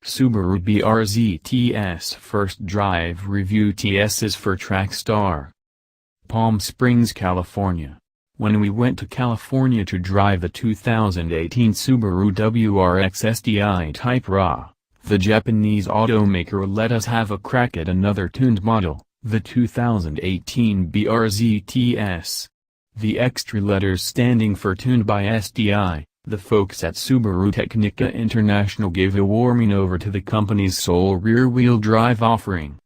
Subaru BRZ TS First Drive Review. TS is for Trackstar. Palm Springs, California. When we went to California to drive the 2018 Subaru WRX STI Type RA, the Japanese automaker let us have a crack at another tuned model, the 2018 BRZ TS. The extra letters standing for tuned by STI. The folks at Subaru Technica International gave a warming over to the company's sole rear-wheel drive offering.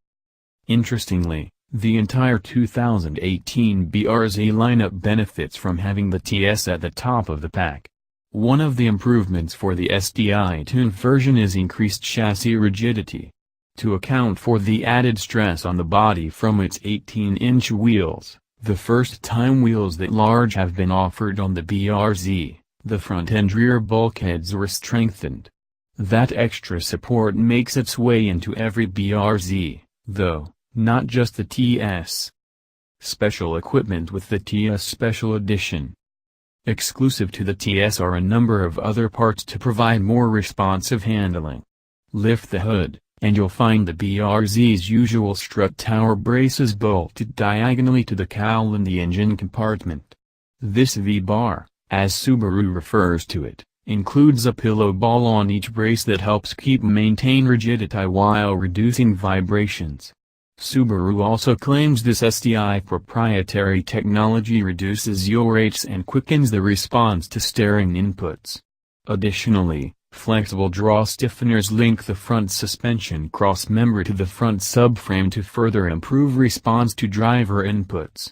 Interestingly, the entire 2018 BRZ lineup benefits from having the TS at the top of the pack. One of the improvements for the STI-tuned version is increased chassis rigidity. To account for the added stress on the body from its 18-inch wheels, the first-time wheels that large have been offered on the BRZ. The front and rear bulkheads were strengthened. That extra support makes its way into every BRZ, though, not just the TS. Special equipment with the TS Special Edition. Exclusive to the TS are a number of other parts to provide more responsive handling. Lift the hood, and you'll find the BRZ's usual strut tower braces bolted diagonally to the cowl in the engine compartment. This V-bar, as Subaru refers to it, includes a pillow ball on each brace that helps maintain rigidity while reducing vibrations. Subaru also claims this STI proprietary technology reduces yaw rates and quickens the response to steering inputs. Additionally, flexible draw stiffeners link the front suspension crossmember to the front subframe to further improve response to driver inputs.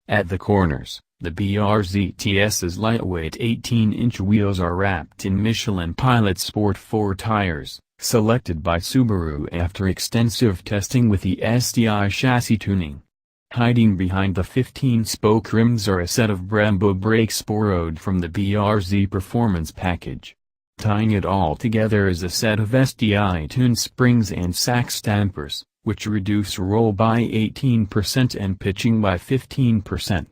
At the corners, the BRZ TS's lightweight 18-inch wheels are wrapped in Michelin Pilot Sport 4 tires, selected by Subaru after extensive testing with the STI chassis tuning. Hiding behind the 15-spoke rims are a set of Brembo brakes borrowed from the BRZ Performance package. Tying it all together is a set of STI-tuned springs and sax dampers, which reduce roll by 18% and pitching by 15%.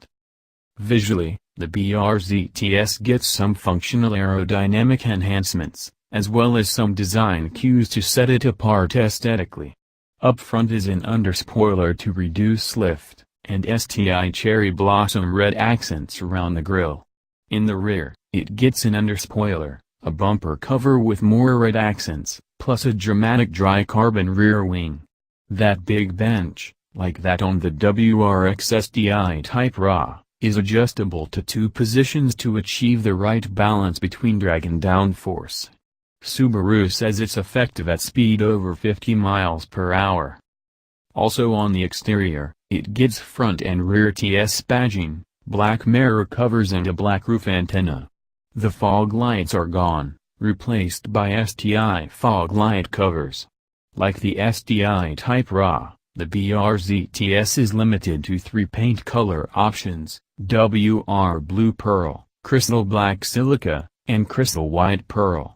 Visually, the BRZ TS gets some functional aerodynamic enhancements, as well as some design cues to set it apart aesthetically. Up front is an underspoiler to reduce lift, and STI cherry blossom red accents around the grille. In the rear, it gets an underspoiler, a bumper cover with more red accents, plus a dramatic dry carbon rear wing. That big bench, like that on the WRX STI Type RA, is adjustable to 2 positions to achieve the right balance between drag and downforce. Subaru says it's effective at speed over 50 miles per hour. Also on the exterior, it gets front and rear TS badging, black mirror covers and a black roof antenna. The fog lights are gone, replaced by STI fog light covers. Like the STI Type RA, the BRZ TS is limited to 3 paint color options: WR Blue Pearl, Crystal Black Silica, and Crystal White Pearl.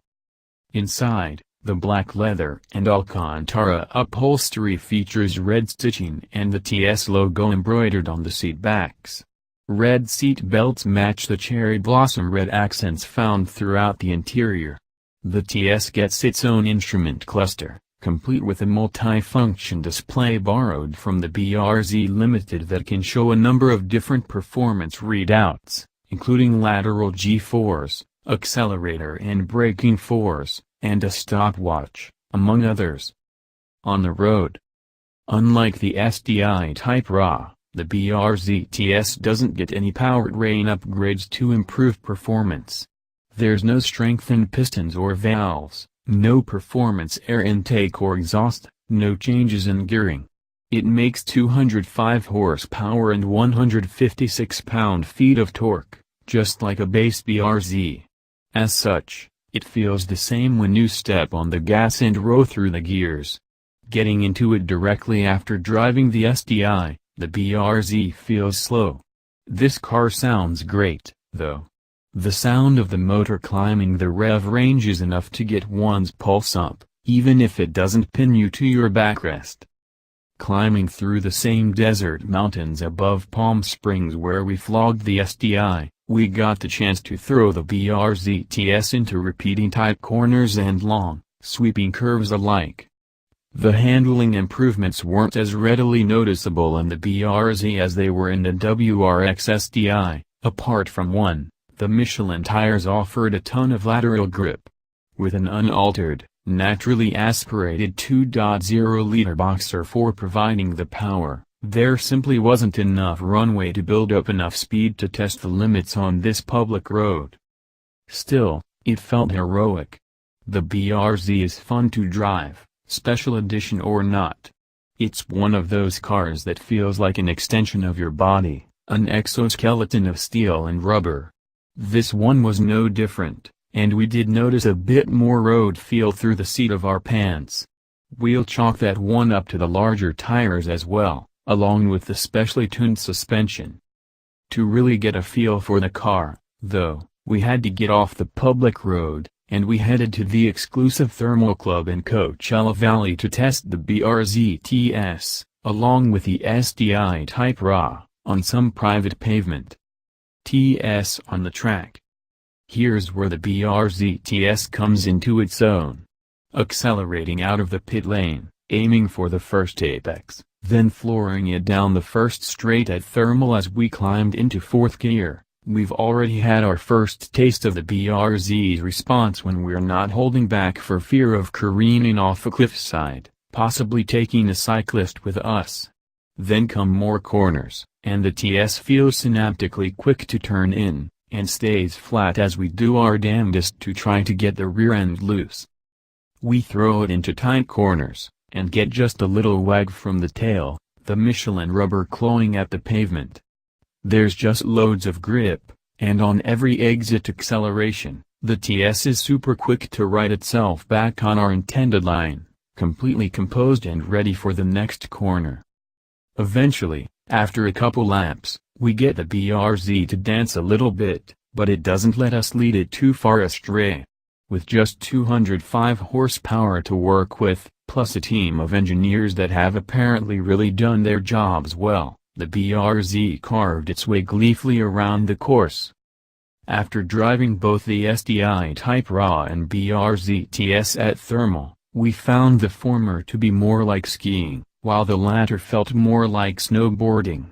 Inside, the black leather and Alcantara upholstery features red stitching and the TS logo embroidered on the seat backs. Red seat belts match the cherry blossom red accents found throughout the interior. The TS gets its own instrument cluster, complete with a multi-function display borrowed from the BRZ Limited that can show a number of different performance readouts, including lateral G-force, accelerator and braking force, and a stopwatch, among others. On the road. Unlike the STI Type RA, the BRZ TS doesn't get any powertrain upgrades to improve performance. There's no strengthened pistons or valves, no performance air intake or exhaust, no changes in gearing. It makes 205 horsepower and 156 pound-feet of torque, just like a base BRZ. As such, it feels the same when you step on the gas and roll through the gears. Getting into it directly after driving the STI, the BRZ feels slow. This car sounds great, though. The sound of the motor climbing the rev range is enough to get one's pulse up, even if it doesn't pin you to your backrest. Climbing through the same desert mountains above Palm Springs where we flogged the STI, we got the chance to throw the BRZ TS into repeating tight corners and long, sweeping curves alike. The handling improvements weren't as readily noticeable in the BRZ as they were in the WRX STI, apart from one, the Michelin tires offered a ton of lateral grip. With an unaltered, naturally aspirated 2.0-liter boxer for providing the power, there simply wasn't enough runway to build up enough speed to test the limits on this public road. Still, it felt heroic. The BRZ is fun to drive, special edition or not. It's one of those cars that feels like an extension of your body, an exoskeleton of steel and rubber. This one was no different, and we did notice a bit more road feel through the seat of our pants. We'll chalk that one up to the larger tires as well, along with the specially tuned suspension. To really get a feel for the car, though, we had to get off the public road, and we headed to the exclusive Thermal Club in Coachella Valley to test the BRZ TS, along with the STI Type RA, on some private pavement. TS on the track. Here's where the BRZ TS comes into its own. Accelerating out of the pit lane, aiming for the first apex, then flooring it down the first straight at thermal as we climbed into fourth gear. We've already had our first taste of the BRZ's response when we're not holding back for fear of careening off a cliffside, possibly taking a cyclist with us. Then come more corners, and the TS feels synaptically quick to turn in, and stays flat as we do our damnedest to try to get the rear end loose. We throw it into tight corners, and get just a little wag from the tail, the Michelin rubber clawing at the pavement. There's just loads of grip, and on every exit acceleration, the TS is super quick to right itself back on our intended line, completely composed and ready for the next corner. Eventually, after a couple laps, we get the BRZ to dance a little bit, but it doesn't let us lead it too far astray. With just 205 horsepower to work with, plus a team of engineers that have apparently really done their jobs well, the BRZ carved its way gleefully around the course. After driving both the STI Type RA and BRZ TS at thermal, we found the former to be more like skiing, while the latter felt more like snowboarding.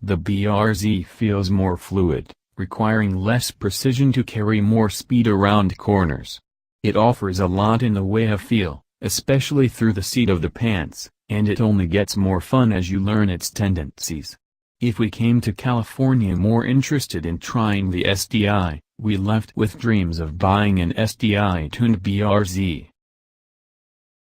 The BRZ feels more fluid, requiring less precision to carry more speed around corners. It offers a lot in the way of feel, especially through the seat of the pants, and it only gets more fun as you learn its tendencies. If we came to California more interested in trying the STI, we left with dreams of buying an STI-tuned BRZ.